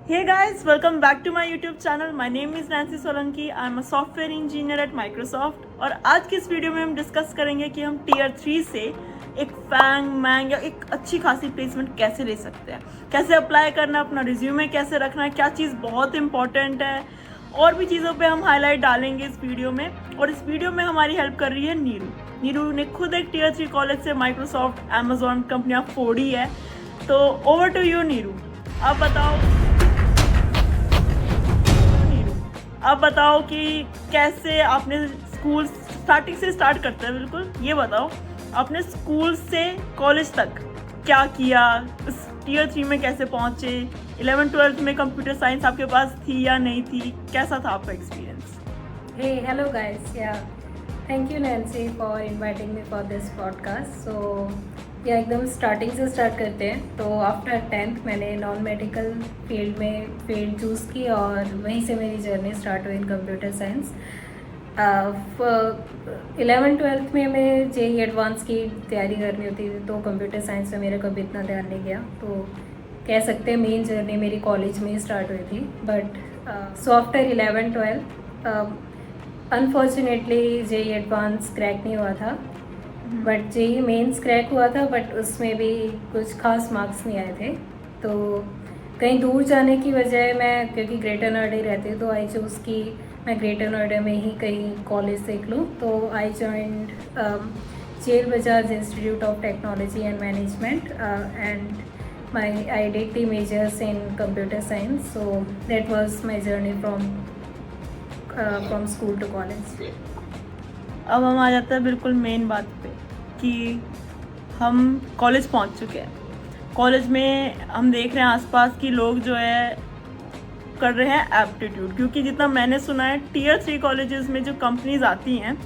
Hey guys, welcome back to my YouTube channel. My name is Nancy Solanki. I am a software engineer at Microsoft. और आज की इस video में हम discuss करेंगे कि हम टीयर 3 से एक फैंग मैंग या एक अच्छी खासी प्लेसमेंट कैसे ले सकते हैं, कैसे अप्लाई करना, अपना रिज्यूमे कैसे रखना है, क्या चीज़ बहुत इंपॉर्टेंट है, और भी चीज़ों पे हम हाईलाइट डालेंगे इस वीडियो में। और इस वीडियो में हमारी हेल्प कर रही है नीरू। नीरू ने खुद एक टीयर 3 कॉलेज से माइक्रोसॉफ्ट अमेजोन कंपनियाँ फोड़ी है। तो ओवर टू यू नीरू, आप बताओ। अब बताओ कि कैसे आपने स्कूल स्टार्टिंग से स्टार्ट करते हैं। बिल्कुल ये बताओ, आपने स्कूल से कॉलेज तक क्या किया, इस टीयर 3 में कैसे पहुंचे, 11th-12th में कंप्यूटर साइंस आपके पास थी या नहीं थी, कैसा था आपका experience? Hey, hello guys. Yeah, thank you Nancy for inviting me for this podcast. एकदम स्टार्टिंग से स्टार्ट करते हैं। तो आफ्टर 10th मैंने नॉन मेडिकल फील्ड चूज़ की और वहीं से मेरी जर्नी स्टार्ट हुई इन कंप्यूटर साइंस। 11th-12th में मैं जेई एडवांस की तैयारी करनी होती थी, तो कंप्यूटर साइंस में मेरा कभी इतना ध्यान नहीं गया। तो कह सकते हैं मेन जर्नी मेरी कॉलेज में ही स्टार्ट हुई थी। But so after 11th-12th unfortunately JEE advance crack नहीं हुआ था, बट जेई मेंस क्रैक हुआ था, बट उसमें भी कुछ खास मार्क्स नहीं आए थे। तो कहीं दूर जाने की बजाय मैं, क्योंकि ग्रेटर नोएडा ही रहती हूँ, तो आई चूज़ कि मैं ग्रेटर नोएडा में ही कहीं कॉलेज देख लूँ। तो आई जॉइंड जेल Bajaj institute of technology and management and I did the majors in computer science. So that was my journey from school to college. अब हम आ जाते हैं बिल्कुल मेन बात पे कि हम कॉलेज पहुंच चुके हैं। कॉलेज में हम देख रहे हैं आसपास की लोग जो है कर रहे हैं एप्टीट्यूड, क्योंकि जितना मैंने सुना है टीयर 3 कॉलेजेस में जो कंपनीज आती हैं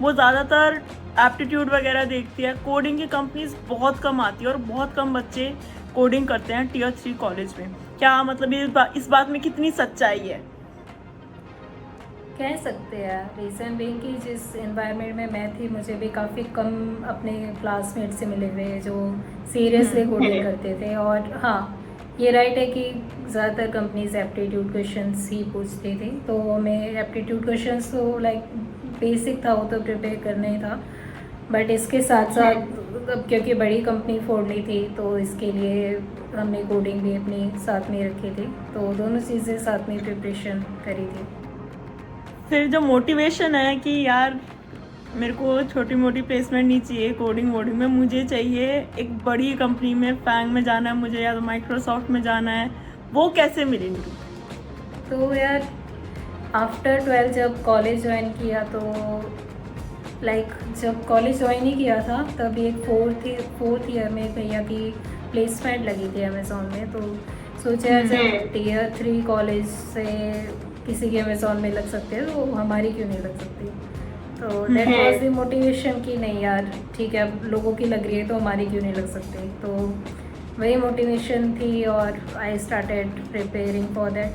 वो ज़्यादातर एप्टीट्यूड वगैरह देखती है। कोडिंग की कंपनीज बहुत कम आती है और बहुत कम बच्चे कोडिंग करते हैं टीयर 3 कॉलेज में। क्या मतलब इस बात में कितनी सच्चाई है? कह सकते हैं रीज़न बीइंग कि जिस एनवायरनमेंट में मैं थी, मुझे भी काफ़ी कम अपने क्लासमेट से मिले हुए जो सीरियसली कोडिंग करते थे। और हाँ, ये राइट है कि ज़्यादातर कंपनीज एप्टीट्यूड क्वेश्चंस ही पूछती थी। तो मैं एप्टीट्यूड क्वेश्चंस तो लाइक बेसिक था, वो तो प्रिपेयर करना ही था। बट इसके साथ साथ अब क्योंकि बड़ी कंपनी फोड़नी थी, तो इसके लिए हमने कोडिंग भी अपनी साथ में रखी थी। तो दोनों चीज़ें साथ में प्रिपरेशन करी थी। फिर जो मोटिवेशन है कि यार मेरे को छोटी मोटी प्लेसमेंट नहीं चाहिए कोडिंग वोडिंग में, मुझे चाहिए एक बड़ी कंपनी में, फैंग में जाना है मुझे या तो माइक्रोसॉफ्ट में जाना है, वो कैसे मिली मेरी? तो यार आफ्टर 12 जब कॉलेज ज्वाइन किया, तो जब कॉलेज ज्वाइन ही किया था तभी एक फोर्थ ईयर में भैया की प्लेसमेंट लगी थी अमेज़ॉन में। तो सोचा जब टीयर 3 कॉलेज से किसी के अमेज़ॉन में लग सकते हैं, तो हमारी क्यों नहीं लग सकती। तो दैट वाज द मोटिवेशन कि नहीं यार ठीक है, अब लोगों की लग रही है तो हमारी क्यों नहीं लग सकती। तो वही मोटिवेशन थी और I started preparing for that.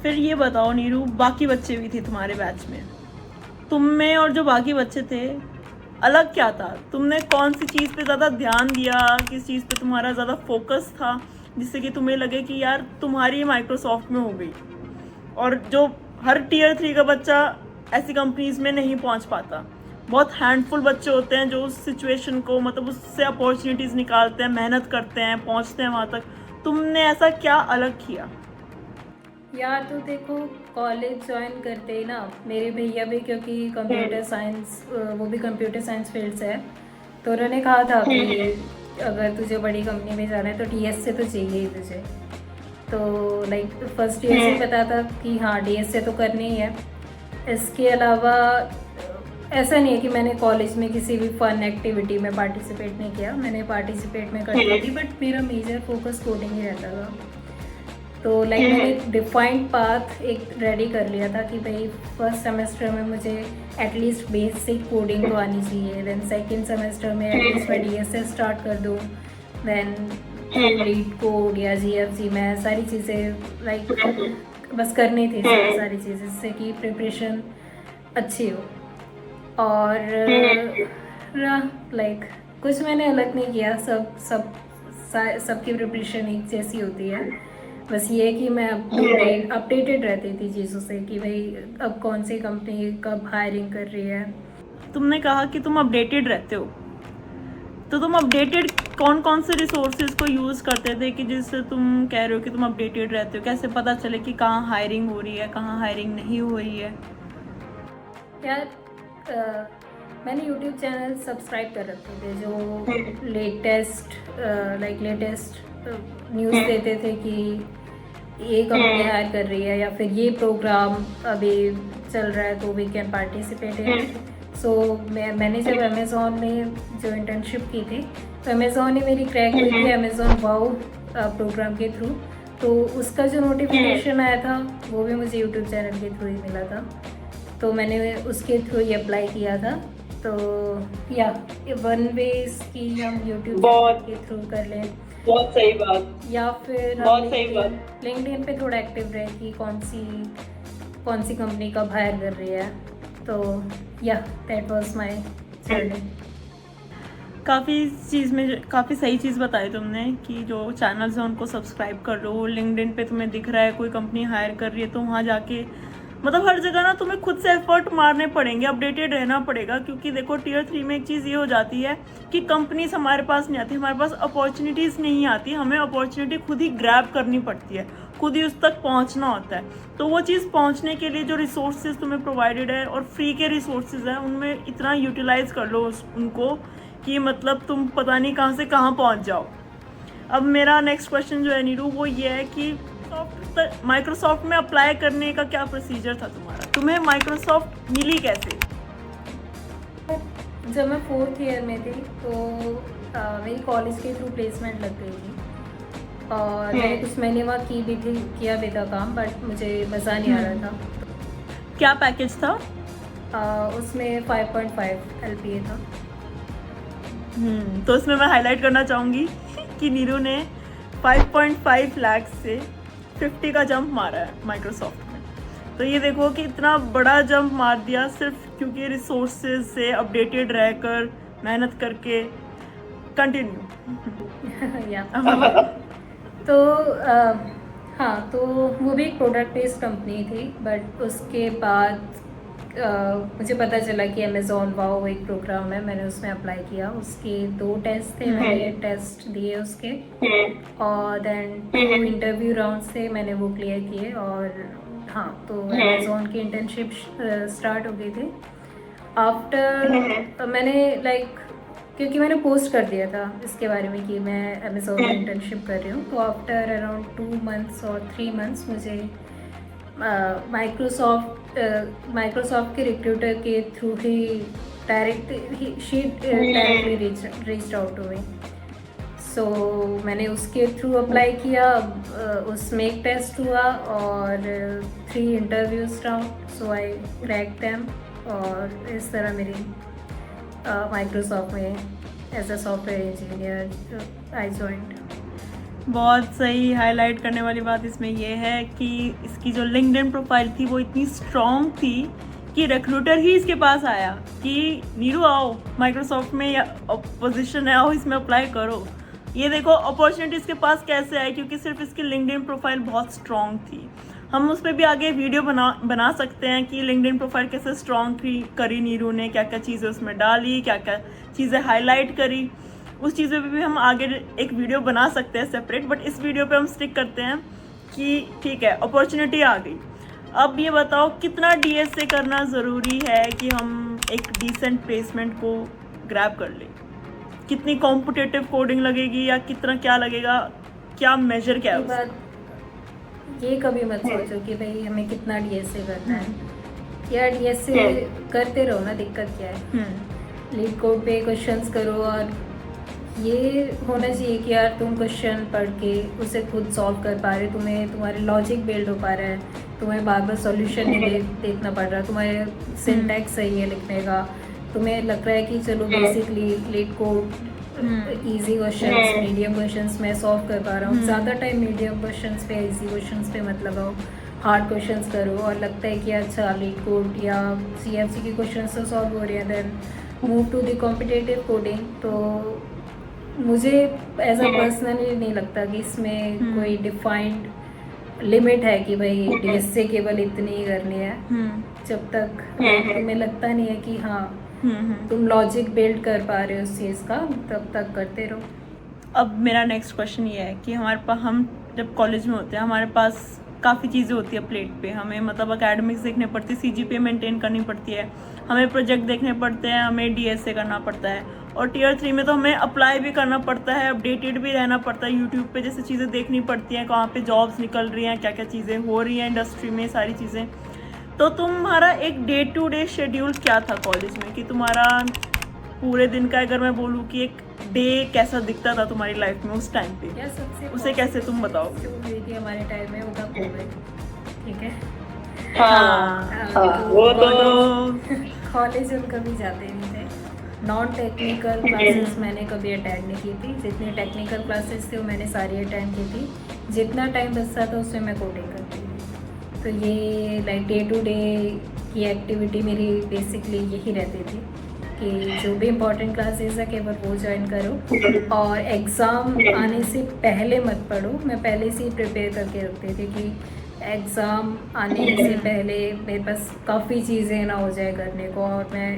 फिर ये बताओ नीरू, बाकी बच्चे भी थे तुम्हारे बैच में, तुम में और जो बाकी बच्चे थे अलग क्या था? तुमने कौन सी चीज़ पे ज़्यादा ध्यान दिया, किस चीज़ पे तुम्हारा ज़्यादा फोकस था जिससे कि तुम्हें लगे कि यार तुम्हारी माइक्रोसॉफ्ट में हो गई? और जो हर टीयर 3 का बच्चा ऐसी कंपनीज में नहीं पहुंच पाता, बहुत हैंडफुल बच्चे होते हैं जो उस सिचुएशन को, मतलब उससे अपॉर्चुनिटीज़ निकालते हैं, मेहनत करते हैं, पहुंचते हैं वहाँ तक। तुमने ऐसा क्या अलग किया? यार तो देखो, कॉलेज ज्वाइन करते ही ना मेरे भैया भी, क्योंकि कंप्यूटर साइंस, वो भी कंप्यूटर साइंस फील्ड से है, तो उन्होंने कहा था कि अगर तुझे बड़ी कंपनी में जाना है तो डीएस से तो चाहिए ही तुझे। तो लाइक फर्स्ट ईयर से पता था कि हाँ डीएस से तो करनी ही है। इसके अलावा ऐसा नहीं है कि मैंने कॉलेज में किसी भी फन एक्टिविटी में पार्टिसिपेट नहीं किया, मैंने पार्टिसिपेट में करती थी, बट मेरा मेजर फोकस कोडिंग ही रहता था। तो लाइक मैंने एक डिफाइंड पाथ एक रेडी कर लिया था कि भाई फर्स्ट सेमेस्टर में मुझे एटलीस्ट बेसिक कोडिंग तो आनी चाहिए, देन सेकंड सेमेस्टर में एटलीस्ट मैं डीएस से स्टार्ट कर दूँ, देन रीड कोड या जीएफजी में सारी चीज़ें लाइक बस करनी थी, सारी चीज़ें जिससे कि प्रिपरेशन अच्छी हो। और लाइक कुछ मैंने अलग नहीं किया, सब सबकी प्रिपरेशन एक जैसी होती है, बस ये है कि मैं अपडेटेड रहती थी चीज़ों से कि भाई अब कौन सी कंपनी कब हायरिंग कर रही है। तुमने कहा कि तुम अपडेटेड रहते हो, तो तुम अपडेटेड कौन कौन से रिसोर्सेज को यूज़ करते थे कि जिससे तुम कह रहे हो कि तुम अपडेटेड रहते हो? कैसे पता चले कि कहाँ हायरिंग हो रही है, कहाँ हायरिंग नहीं हो रही है? यार मैंने यूट्यूब चैनल सब्सक्राइब कर रखे थे जो लेटेस्ट न्यूज़ देते थे कि ये कंपनी हायर कर रही है या फिर ये प्रोग्राम अभी चल रहा है तो वी कैन पार्टिसिपेट इन। सो मैंने जब अमेज़ॉन में जो इंटर्नशिप की थी तो अमेज़ॉन ने मेरी क्रैक हुई थी अमेज़ॉन वाओ प्रोग्राम के थ्रू, तो उसका जो नोटिफिकेशन आया था वो भी मुझे यूट्यूब चैनल के थ्रू ही मिला था, तो मैंने उसके थ्रू ही अप्लाई किया था। तो या वन वेज की हम यूट्यूब के थ्रू कर लें, बहुत सही बात, या फिर बहुत सही बात। लिंक्डइन पे थोड़ा एक्टिव रहे कि कौन सी कंपनी कब हायर कर रही है। तो या दैट वाज माय जर्नी। काफ़ी सही चीज़ बताई तुमने कि जो चैनल्स हैं उनको सब्सक्राइब कर लो। लिंक्डइन पे तुम्हें दिख रहा है कोई कंपनी हायर कर रही है तो वहाँ जाके मतलब हर जगह ना तुम्हें खुद से एफर्ट मारने पड़ेंगे, अपडेटेड रहना पड़ेगा, क्योंकि देखो टियर 3 में एक चीज़ ये हो जाती है कि कंपनीज हमारे पास नहीं आती, हमारे पास अपॉर्चुनिटीज़ नहीं आती, हमें अपॉर्चुनिटी खुद ही ग्रैब करनी पड़ती है, खुद ही उस तक पहुंचना होता है। तो वो चीज़ पहुंचने के लिए जो रिसोर्सेज तुम्हें प्रोवाइडेड है और फ्री के रिसोर्सेज हैं उनमें इतना यूटिलाइज कर लो उनको कि मतलब तुम पता नहीं कहाँ से कहाँ पहुँच जाओ। अब मेरा नेक्स्ट क्वेश्चन जो है नीरू वो ये है कि माइक्रोसॉफ्ट में अप्लाई करने का क्या प्रोसीजर था तुम्हारा? तुम्हें माइक्रोसॉफ्ट मिली कैसे? जब मैं 4th ईयर में थी तो मेरी कॉलेज के थ्रू प्लेसमेंट लग गई थी और मैंने कुछ महीने वहाँ किया भी था काम, बट मुझे मज़ा नहीं आ रहा था। क्या पैकेज था? उसमें 5.5 LPA था। तो इसमें मैं हाईलाइट करना चाहूँगी कि नीरू ने 5.5 लाख से 50 का जंप मारा है माइक्रोसॉफ्ट में। तो ये देखो कि इतना बड़ा जंप मार दिया सिर्फ क्योंकि रिसोर्सेज से अपडेटेड रहकर मेहनत करके। कंटिन्यू। या तो हाँ, तो वो भी एक प्रोडक्ट बेस्ड कंपनी थी, बट उसके बाद मुझे पता चला कि अमेज़ॉन वाओ एक प्रोग्राम है, मैंने उसमें अप्लाई किया। उसके 2 टेस्ट थे, मैंने टेस्ट दिए उसके, और देन 2 इंटरव्यू राउंड से मैंने वो क्लियर किए। और हाँ, तो अमेज़ॉन की इंटर्नशिप स्टार्ट हो गई थी। आफ्टर मैंने क्योंकि मैंने पोस्ट कर दिया था इसके बारे में कि मैं अमेज़ॉन में इंटर्नशिप कर रही हूँ, तो आफ्टर अराउंड 2 मंथ्स और 3 मंथ्स मुझे माइक्रोसॉफ्ट के रिक्रूटर के थ्रू ही directly reached out to me. So मैंने उसके थ्रू अप्लाई किया। उसमें एक टेस्ट हुआ और 3 interviews round, so I crack them, और इस तरह मेरी माइक्रोसॉफ्ट में as a software engineer I joined. बहुत सही। हाईलाइट करने वाली बात इसमें यह है कि इसकी जो लिंक्डइन प्रोफाइल थी वो इतनी स्ट्रॉन्ग थी कि रिक्रूटर ही इसके पास आया कि नीरू आओ माइक्रोसॉफ्ट में, या पोजीशन है, आओ इसमें अप्लाई करो। ये देखो अपॉर्चुनिटी इसके पास कैसे आई, क्योंकि सिर्फ इसकी लिंक्डइन प्रोफाइल बहुत स्ट्रॉन्ग थी। हम उस पर भी आगे वीडियो बना सकते हैं कि लिंक्डइन प्रोफाइल कैसे स्ट्रॉन्ग करी नीरू ने, क्या क्या चीज़ें उसमें डाली, क्या क्या चीज़ें हाईलाइट करी। उस चीज़ों पे भी हम आगे एक वीडियो बना सकते हैं सेपरेट, बट इस वीडियो पे हम स्टिक करते हैं कि ठीक है अपॉर्चुनिटी आ गई। अब ये बताओ कितना DSA करना ज़रूरी है कि हम एक डिसेंट प्लेसमेंट को ग्रैब कर लें? कितनी कॉम्पिटिटिव कोडिंग लगेगी या कितना क्या लगेगा, क्या मेजर क्या है उसका? ये कभी मत सोचो कि भाई हमें कितना DSA करना है। यार DSA करते रहो ना, दिक्कत क्या है। लीड कोड पे क्वेश्चंस करो, और ये होना चाहिए कि यार तुम क्वेश्चन पढ़ के उसे खुद सॉल्व कर पा रहे, तुम्हें तुम्हारे लॉजिक बिल्ड हो पा रहा है, तुम्हें बार बार सॉल्यूशन नहीं देखना पड़ रहा, तुम्हारे सिंटैक्स सही है लिखने का, तुम्हें लग रहा है कि चलो basically leet code easy questions, medium questions मैं सॉल्व कर पा रहा हूँ। ज़्यादा टाइम मीडियम क्वेश्चंस पे, इजी क्वेश्चंस पे मत लगाओ, हार्ड क्वेश्चंस करो। और लगता है कि अच्छा लीड कोड या CFC के क्वेश्चंस तो सॉल्व हो रहे हैं, then move to the competitive coding. तो मुझे एज अ पर्सनली नहीं लगता कि इसमें कोई डिफाइंड लिमिट है कि भाई डीएस से केवल इतनी ही करनी है। जब तक तुम्हें लगता नहीं है कि हाँ तुम लॉजिक बिल्ड कर पा रहे हो उस चीज़ का, तब तक करते रहो। अब मेरा नेक्स्ट क्वेश्चन ये है कि हमारे पास, हम जब कॉलेज में होते हैं हमारे पास काफ़ी चीज़ें होती है प्लेट पे। हमें मतलब एकेडमिक्स देखने पड़ती है, सीजीपीए मेंटेन करनी पड़ती है, हमें प्रोजेक्ट देखने पड़ते हैं, हमें डीएसए करना पड़ता है, और टीयर 3 में तो हमें अप्लाई भी करना पड़ता है, अपडेटेड भी रहना पड़ता है, यूट्यूब पे जैसे चीज़ें देखनी पड़ती हैं, कहाँ पे जॉब्स निकल रही हैं, क्या क्या चीज़ें हो रही हैं इंडस्ट्री में, सारी चीज़ें। तो तुम्हारा एक डे टू डे शेड्यूल क्या था कॉलेज में, कि तुम्हारा पूरे दिन का, अगर मैं बोलूँ कि एक डे कैसा दिखता था तुम्हारी लाइफ में उस टाइम पे, या सबसे उसे कैसे तुम बताओ? जो हुई थी हमारे टाइम में वो था कोविड, ठीक है। वो तो कॉलेज हम कभी जाते नहीं थे। नॉन टेक्निकल क्लासेस मैंने कभी अटेंड नहीं की थी। जितनी टेक्निकल क्लासेस थे वो मैंने सारी अटेंड की थी। जितना टाइम बचता था उसमें मैं कोडिंग करती थी। तो ये लाइक डे टू डे की एक्टिविटी मेरी बेसिकली यही रहती थी कि जो भी इम्पोर्टेंट क्लासेस है केवल वो ज्वाइन करो, और एग्ज़ाम आने से पहले मत पढ़ो। मैं पहले से ही प्रिपेयर करके रखती थी कि एग्ज़ाम आने से पहले मेरे पास काफ़ी चीज़ें ना हो जाए करने को, और मैं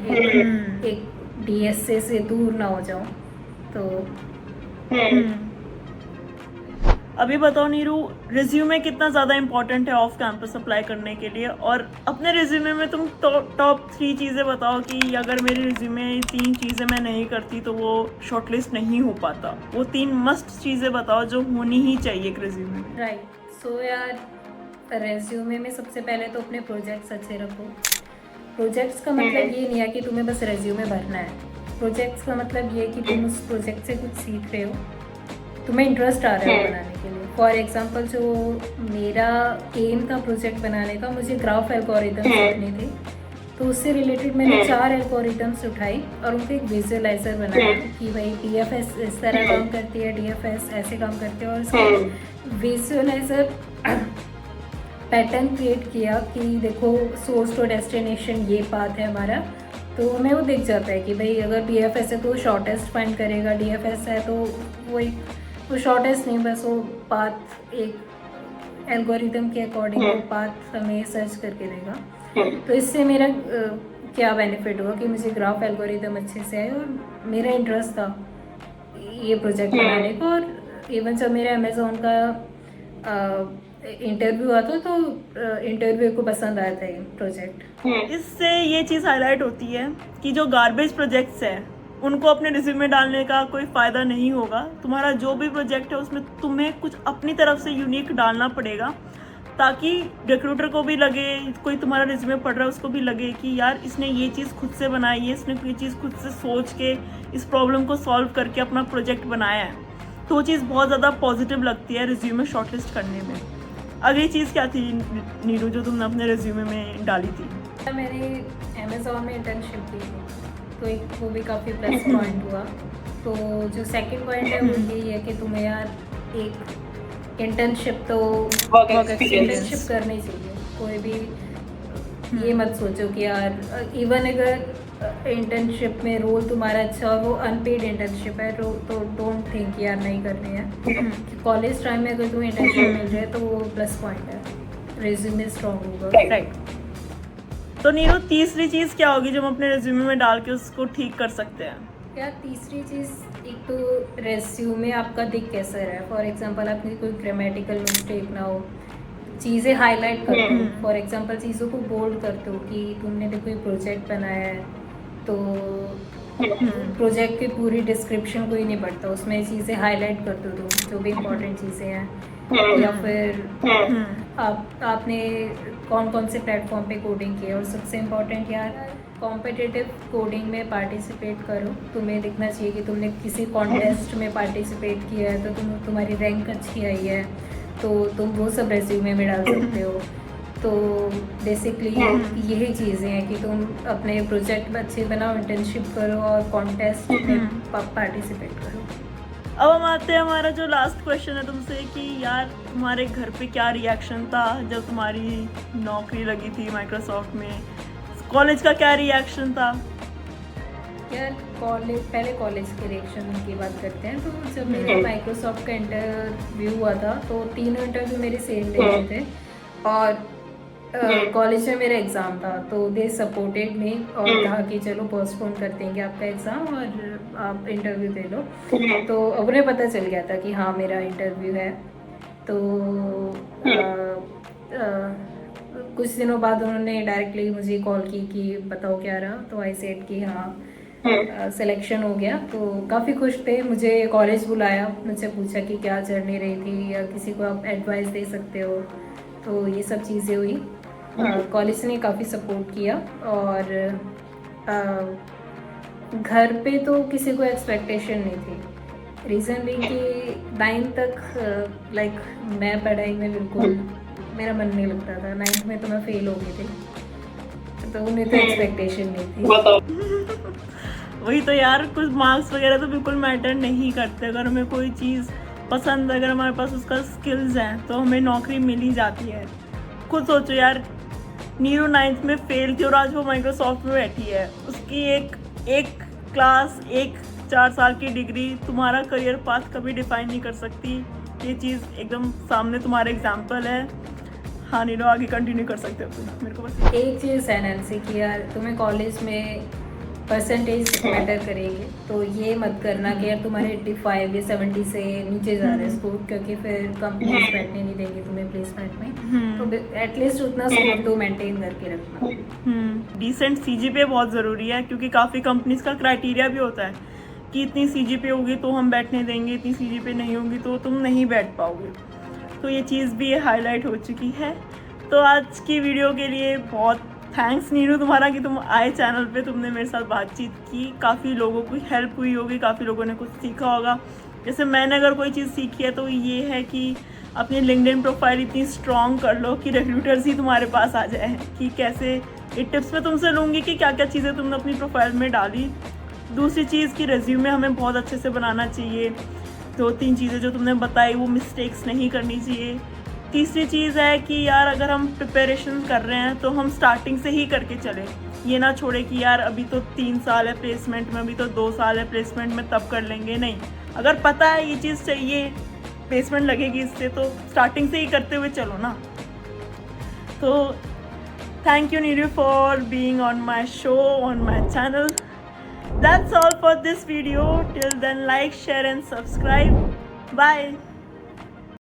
एक डीएसए से दूर ना हो जाऊँ। तो अभी बताओ नीरू, रिज्यूमे कितना ज़्यादा इम्पोर्टेंट है ऑफ कैंपस अप्लाई करने के लिए? और अपने रिज्यूमे में तुम टॉप 3 चीज़ें बताओ कि अगर मेरे रिज्यूमे 3 चीज़ें मैं नहीं करती तो वो शॉर्टलिस्ट नहीं हो पाता। वो 3 मस्ट चीज़ें बताओ जो होनी ही चाहिए एक रिज्यूमे में। राइट। सो यार, रेज्यूमे में सबसे पहले तो अपने प्रोजेक्ट्स अच्छे रखो। प्रोजेक्ट्स का मतलब ये नहीं है कि तुम्हें बस रेज्यूमे भरना है। प्रोजेक्ट्स का मतलब ये है कि तुम उस प्रोजेक्ट से कुछ सीख रहे हो, तुम्हें इंटरेस्ट आ रहा है बनाने के लिए। फॉर एग्जांपल, जो मेरा एम था प्रोजेक्ट बनाने का, मुझे ग्राफ एल्गोरिथम सीखनी थी, तो उससे रिलेटेड मैंने 4 एल्गोरिथम्स उठाई और उनको एक विजुअलाइजर बनाया कि भाई डीएफएस इस तरह काम करती है, डीएफएस ऐसे काम करती है, और उसके विजुअलाइजर पैटर्न क्रिएट किया कि देखो सोर्स टू डेस्टिनेशन ये पाथ है हमारा, तो हमें वो दिख जाता है कि भाई अगर बीएफएस है तो शॉर्टेस्ट फाइंड करेगा, डीएफएस है तो वो शॉर्टेस्ट नहीं, बस वो पाथ एक एल्गोरिथम के अकॉर्डिंग वो पाथ हमें सर्च करके देगा। तो इससे मेरा क्या बेनिफिट हुआ कि मुझे ग्राफ एल्गोरिथम अच्छे से आए, और मेरा इंटरेस्ट था ये प्रोजेक्ट बनाने को। और इवन जब मेरा अमेज़ॉन का इंटरव्यू आता तो इंटरव्यू को पसंद आया था ये प्रोजेक्ट। इससे ये चीज़ हाईलाइट होती है कि जो गार्बेज प्रोजेक्ट्स हैं उनको अपने रिज्यूमे डालने का कोई फ़ायदा नहीं होगा। तुम्हारा जो भी प्रोजेक्ट है उसमें तुम्हें कुछ अपनी तरफ से यूनिक डालना पड़ेगा, ताकि रिक्रूटर को भी लगे, कोई तुम्हारा रिज्यूमे पढ़ रहा है उसको भी लगे कि यार इसने ये चीज़ खुद से बनाई है, इसने ये चीज़ खुद से सोच के इस प्रॉब्लम को सॉल्व करके अपना प्रोजेक्ट बनाया है। तो वो चीज़ बहुत ज़्यादा पॉजिटिव लगती है रिज्यूमे शॉर्टलिस्ट करने में। अगली चीज़ क्या थी नीरू जो तुमने अपने रिज्यूमे में डाली थी? मैंने अमेज़ॉन में इंटर्नशिप की थी, तो एक वो भी काफ़ी प्लस पॉइंट हुआ। तो जो सेकंड पॉइंट है वो यही है कि तुम्हें यार एक इंटर्नशिप तो इंटर्नशिप करनी चाहिए। कोई भी ये मत सोचो कि यार इवन अगर इंटर्नशिप में रोल तुम्हारा अच्छा और वो अनपेड इंटर्नशिप है तो डोंट थिंक यार नहीं करनी है। कॉलेज टाइम में अगर तुम्हें इंटर्नशिप मिल जाए तो वो प्लस पॉइंट है, रेज्यूमे स्ट्रॉन्ग होगा। राइट। तो नीरू, तीसरी चीज़ क्या होगी जो हम अपने रिज्यूमे में डाल के उसको ठीक कर सकते हैं? यार तीसरी चीज़, एक तो रेज्यूमे आपका दिख कैसा रहा है। फॉर एग्जांपल, आपकी कोई ग्रामेटिकल मिस्टेक ना हो, चीज़ें हाईलाइट करते हो। फॉर एग्जांपल, चीज़ों को बोल्ड करते हो कि तुमने देखो कोई प्रोजेक्ट बनाया है, तो प्रोजेक्ट की पूरी डिस्क्रिप्शन कोई नहीं पढ़ता, उसमें चीज़ें हाईलाइट करते हो तुम, जो भी इम्पोर्टेंट चीज़ें हैं। या फिर आपने कौन कौन से प्लेटफॉर्म पे कोडिंग की है। और सबसे इम्पोर्टेंट यार, कॉम्पिटिटिव कोडिंग में पार्टिसिपेट करो। तुम्हें दिखना चाहिए कि तुमने किसी कॉन्टेस्ट में पार्टिसिपेट किया है, तो तुम्हारी रैंक अच्छी आई है, तो तुम वो सब रेज्यूमे में डाल सकते हो। तो बेसिकली यही चीज़ें हैं कि तुम अपने प्रोजेक्ट अच्छे बनाओ, इंटर्नशिप करो और कॉन्टेस्ट में पार्टिसिपेट करो। अब हम आते हैं, हमारा जो लास्ट क्वेश्चन है तुमसे कि यार तुम्हारे घर पे क्या रिएक्शन था जब तुम्हारी नौकरी लगी थी माइक्रोसॉफ्ट में? कॉलेज का क्या रिएक्शन था? यार पहले कॉलेज के रिएक्शन की बात करते हैं। तो जब मेरा माइक्रोसॉफ्ट का इंटरव्यू हुआ था तो तीनों इंटरव्यू मेरे सेम डे में थे और कॉलेज में मेरा एग्ज़ाम था, तो दे सपोर्टेड मी और कहा कि चलो पोस्टपोन कर देंगे आपका एग्ज़ाम और आप इंटरव्यू दे लो। तो उन्हें पता चल गया था कि हाँ मेरा इंटरव्यू है। तो कुछ दिनों बाद उन्होंने डायरेक्टली मुझे कॉल की कि बताओ क्या रहा। तो आई सेड कि हाँ सिलेक्शन हो गया। तो काफ़ी खुश थे। मुझे कॉलेज बुलाया, मुझसे पूछा कि क्या जर्नी रही थी या किसी को आप एडवाइस दे सकते हो। तो ये सब चीज़ें हुई। कॉलेज ने काफ़ी सपोर्ट किया और घर पे तो किसी को एक्सपेक्टेशन नहीं थी। रीज़न भी कि 9th तक लाइक मैं पढ़ाई में बिल्कुल मेरा मन नहीं लगता था। 9th में तो मैं फेल हो गई थी, तो उन्हें तो एक्सपेक्टेशन नहीं थी। वही तो यार, कुछ मार्क्स वगैरह तो बिल्कुल मैटर नहीं करते। अगर हमें कोई चीज़ पसंद, अगर हमारे पास उसका स्किल्स हैं तो हमें नौकरी मिल ही जाती है। खुद सोचो यार, नीरू 9th में फेल थी और आज वो माइक्रोसॉफ्ट में बैठी है। उसकी एक क्लास, 4 साल की डिग्री तुम्हारा करियर पाथ कभी डिफाइन नहीं कर सकती। ये चीज़ एकदम सामने तुम्हारा एग्जाम्पल है। हाँ नीरू, आगे कंटिन्यू कर सकते हो तुम। मेरे को बस एक चीज़ है नैन्सी कि यार तुम्हें कॉलेज में परसेंटेज मैटर करेगी, तो ये मत करना कि यार तुम्हारे 85 या 70 से नीचे जा रहे स्कोर, क्योंकि फिर कंपनीज बैठने नहीं देंगी तुम्हें प्लेसमेंट में। तो एटलीस्ट उतना स्कोर तो मेंटेन करके रखना। डिसेंट सीजीपीए बहुत ज़रूरी है, क्योंकि काफ़ी कंपनीज का क्राइटेरिया भी होता है कि इतनी सीजीपीए होगी तो हम बैठने देंगे, इतनी सीजीपीए नहीं होगी तो तुम नहीं बैठ पाओगे। तो ये चीज़ भी हाईलाइट हो चुकी है। तो आज की वीडियो के लिए बहुत थैंक्स नीरू तुम्हारा कि तुम आए चैनल पे, तुमने मेरे साथ बातचीत की। काफ़ी लोगों को हेल्प हुई होगी, काफ़ी लोगों ने कुछ सीखा होगा। जैसे मैंने अगर कोई चीज़ सीखी है तो ये है कि अपनी लिंक्डइन प्रोफाइल इतनी स्ट्रॉन्ग कर लो कि रिक्रूटर्स ही तुम्हारे पास आ जाए। कि कैसे, ये टिप्स मैं तुमसे लूँगी कि क्या क्या चीज़ें तुमने अपनी प्रोफाइल में डाली। दूसरी चीज़ की रेज्यूमे हमें बहुत अच्छे से बनाना चाहिए। 2-3 चीज़ें जो तुमने बताई वो मिस्टेक्स नहीं करनी चाहिए। तीसरी चीज़ है कि यार अगर हम प्रिपरेशन कर रहे हैं तो हम स्टार्टिंग से ही करके चलें। ये ना छोड़े कि यार अभी तो 3 साल है प्लेसमेंट में, अभी तो 2 साल है प्लेसमेंट में, तब कर लेंगे। नहीं, अगर पता है ये चीज़ चाहिए, प्लेसमेंट लगेगी इससे, तो स्टार्टिंग से ही करते हुए चलो ना। तो thank you Neeru for being on my show, on my channel. That's all for this video. Till then, like, share and subscribe. Bye.